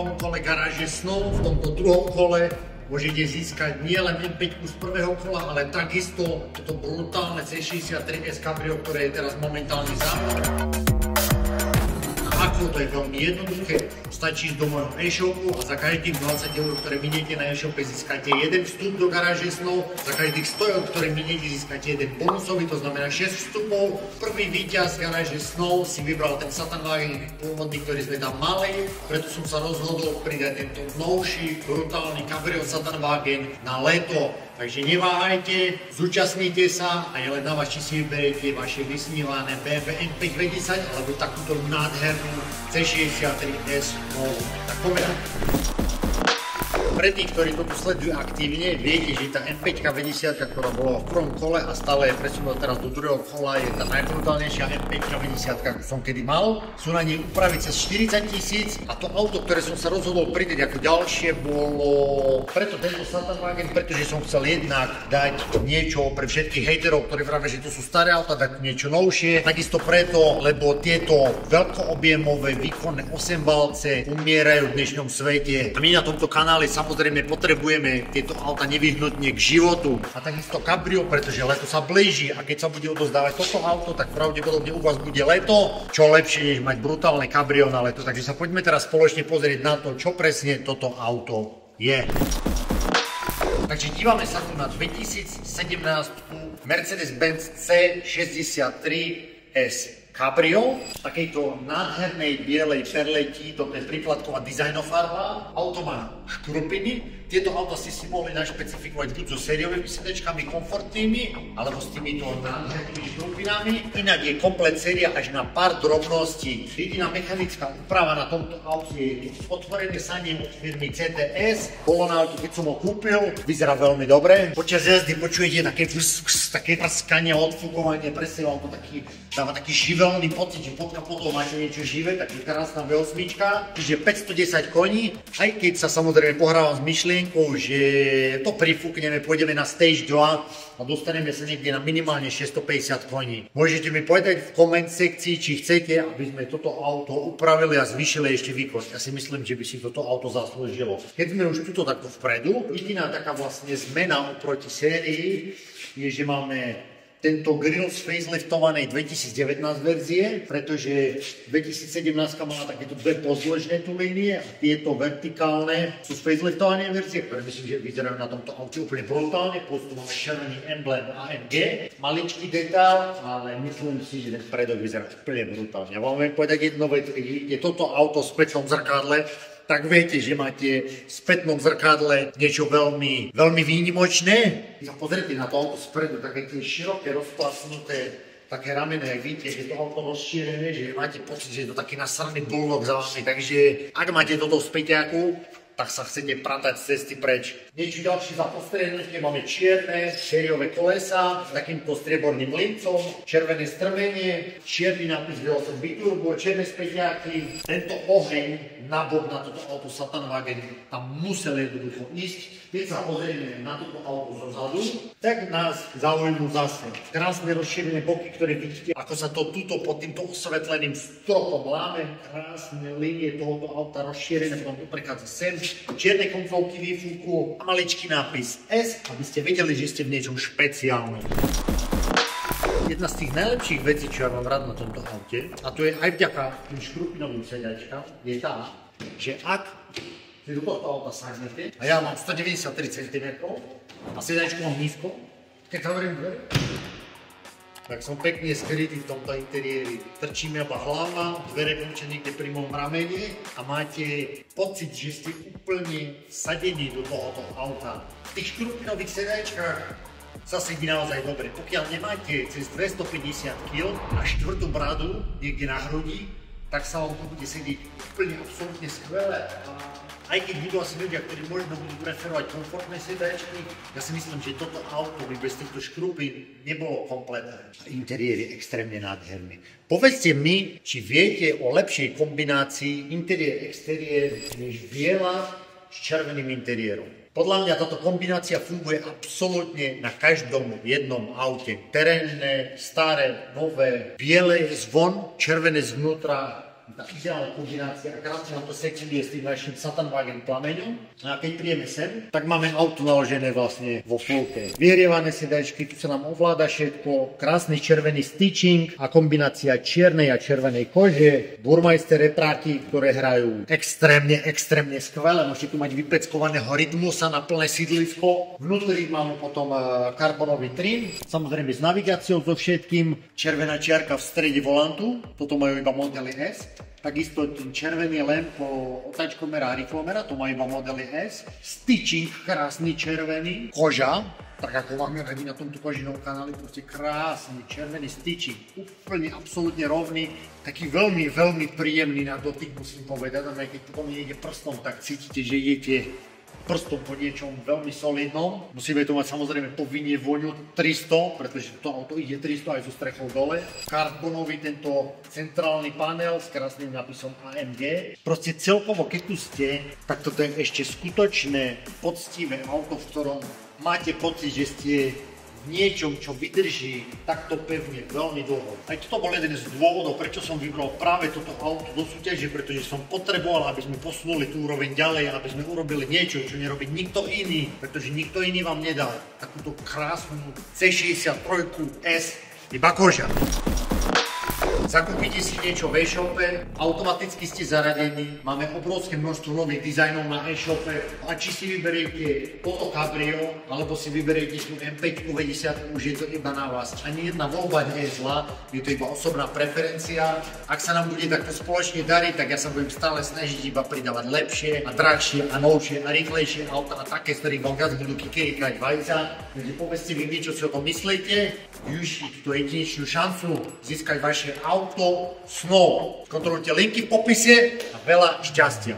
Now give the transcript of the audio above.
prvom kole garáže snov, v tomto druhom kole môžete získať nielen M5 z prvého kola, ale takisto toto brutálne C63S Cabrio, ktoré je teraz momentálne závodné. Ako to je veľmi jednoduché, stačí ísť do môjho e-shopu a za každých 20 eur, ktoré miniete na e-shope, získate jeden vstup do garáže snov, za každých 100 eur, ktoré miniete, získate jeden bonusový, to znamená 6 vstupov. Prvý víťaz garáže snov si vybral ten Satanwagen pôvodný, ktorý sme tam mali, preto som sa rozhodol pridať tento novší, brutálny Cabrio Satanwagen na leto. Takže neváhajte, zúčastnite sa a je len na vás, či si vyberiete vaše vysnívané BMW M520 alebo takúto nádhernú C63S novú. Tak poďme. Pre tých, ktorí toto sledujú aktívne, viete, že tá M5-50, ktorá bola v prvom kole a stále je presunutá teraz do druhého kola, je tá najbrutálnejšia M5-50, ktorú som kedy mal. Sú na nej úpravy cez 40 000 a to auto, ktoré som sa rozhodol pridať ako ďalšie, bolo preto tento Satanwagen, pretože som chcel jednak dať niečo pre všetkých hejterov, ktorí vravia, že to sú staré auta, dať niečo novšie. Takisto preto, lebo tieto veľkoobjemové výkonné 8-valce umierajú v dnešnom svete. A my na tomto kanále samozrejme potrebujeme tieto auta nevyhnutne k životu. A takisto Cabrio, pretože leto sa blíži a keď sa bude odozdávať toto auto, tak pravdepodobne u vás bude leto. Čo lepšie, než mať brutálne Cabrio na leto. Takže sa poďme teraz spoločne pozrieť na to, čo presne toto auto je. Takže dívame sa tu na 2017 Mercedes-Benz C63S Cabrio, takejto nádhernej bielej perletí, toto je príkladková dizajnofarba. Auto má škrupiny. Tieto auta ste si mohli našpecifikovať buď so sériovými sedečkami komfortnými, alebo s týmito nádhernými škrupinami. Inak je komplet séria až na pár drobností. Jediná mechanická úprava na tomto aute je otvorené sanie od firmy CTS. Bolo na auto, keď som ho kúpil, vyzerá veľmi dobre. Počas jazdy počujete také prskanie, odfúkovanie, presne vám to dáva taký živelný pocit, že pod kapotou máte niečo živé, taký krásna V8, čiže 510 koní, aj keď sa samozrejme pohrávam s myšlienkou, že to prifúkneme, pôjdeme na stage 2 a dostaneme sa niekde na minimálne 650 koní. Môžete mi povedať v koment sekcii, či chcete, aby sme toto auto upravili a zvýšili ešte výkon. Ja si myslím, že by si toto auto zaslúžilo. Keď sme už tuto takto vpredu, jediná taká vlastne zmena oproti sérii je, že máme tento grill z faceliftovanej 2019 verzie, pretože 2017 mala takéto dve pozdĺžné tulínie a tieto vertikálne sú z faceliftovanej verzie, ktoré myslím, že vyzerajú na tomto aute úplne brutálne. Plus tu máme červený emblém AMG, maličký detail, ale myslím si, že ten predok vyzerá úplne brutálne. Ja vám viem povedať jedno vec, keď vidíte toto auto v spätnom zrkadle, tak viete, že máte v spätnom zrkadle niečo veľmi výnimočné. Keď sa pozrite na to auto spredu, také tie široké, rozplasnuté, také rameno, jak vidíte, že to auto rozšírené, že máte pocit, že je to taký nasraný bulldog za vami. Takže ak máte toto v späťaku, tak sa chcete pratať z cesty preč. Niečo ďalšie za postrehnutie, máme čierne sériové kolesa s takýmto strieborným lincom, červené strmenie, čierny nápis V8 Biturbo, čierne späťáky. Tento oheň na bok na toto auto Satanwagen tam musel jednoducho ísť. Keď sa pozrieme na toto auto zozadu, tak nás zaujímajú zase krásne rozšírené boky, ktoré vidíte, ako sa to tuto pod týmto osvetleným stropom láme, krásne línie tohoto auta rozšírené, potom prechádza sem, čierne kontrolky výfuku a maličký nápis S, aby ste vedeli, že ste v niečom špeciálnom. Jedna z tých najlepších vecí, čo ja mám rád na tomto aute, a to je aj vďaka tým škrupinovým sedačkám, je tá, že ak si do tohto auta sadnete, a ja mám 193 cm a sedačku mám nízko, keď hovorím dvere, tak som pekne skrytý v tomto interiéri. Trčí mi iba hlava, dvere končia niekde pri mojom ramene a máte pocit, že ste úplne sadení do tohoto auta. V tých škrupinových sedačkách sa sedí naozaj dobre. Pokiaľ nemáte cez 250 kg a štvrtú bradu niekde na hrudi, tak sa vám to bude sedieť úplne absolútne skvelé. Aj keď budú asi ľudia, ktorí možno budú preferovať komfortné sedačky, ja si myslím, že toto auto by bez týchto škrupín nebolo kompletné. Interiér je extrémne nádherný. Povedzte mi, či viete o lepšej kombinácii interiér-exteriér než biela s červeným interiérom. Podľa mňa táto kombinácia funguje absolútne na každom jednom aute. Terénne, staré, nové, biele je zvon, červené zvnútra, tá ideálna kombinácia a krásne nám to sekunduje s tým našim Satanwagen plameňom. A keď príjeme sem, tak máme auto naložené vlastne vo polke. Vyhrievané sedačky, tu sa nám ovláda všetko, krásny červený stitching a kombinácia čiernej a červenej kože, Burmeister repráky, ktoré hrajú extrémne skvelé. Môžete tu mať vypeckovaného Rytmusa na plné sídlisko. Vnútri máme potom karbonový trim, samozrejme s navigáciou so všetkým, červená čiarka v strede volantu, toto majú iba modely S. Takisto ten červený lemp otáčkomera a rýchlomera, to má iba modely S. Stitching krásny červený, koža, tak ako máme radi na tomto kožinom kanáli, proste krásny červený stitching, úplne absolútne rovný, taký veľmi príjemný na dotyk, musím povedať, aj keď potom ide prstom, tak cítite, že idete prstom po niečom veľmi solidnom. Musíme to mať samozrejme povinne vôňu 300, pretože to auto ide 300 aj so strechou dole. Karbonový tento centrálny panel s krásnym nápisom AMG. Proste celkovo, keď tu ste, tak toto je ešte skutočné, poctivé auto, v ktorom máte pocit, že ste v niečom, čo vydrží takto pevne veľmi dlho. Aj toto bol jeden z dôvodov, prečo som vybral práve toto auto do súťaže, pretože som potreboval, aby sme posunuli tú úroveň ďalej, aby sme urobili niečo, čo nerobí nikto iný, pretože nikto iný vám nedá takúto krásnu C63S, iba koža. Zakúpite si niečo v e-shope, automaticky ste zaradení, máme obrovské množstvo nových dizajnov na e-shope a či si vyberiete toto Cabrio, alebo si vyberiete tú M5 50, už je to iba na vás. Ani jedna voľba nie je zlá, je to iba osobná preferencia. Ak sa nám bude takto spoločne dariť, tak ja sa budem stále snažiť iba pridávať lepšie a drahšie a novšie a rýchlejšie auta a také, z ktorých vám viac budú kikerikať vajca. Takže povedzte mi, čo si o tom myslíte. Využiť tú jedinečnú šancu získať vaše auto snov. Kontrolujte linky v popise a veľa šťastia.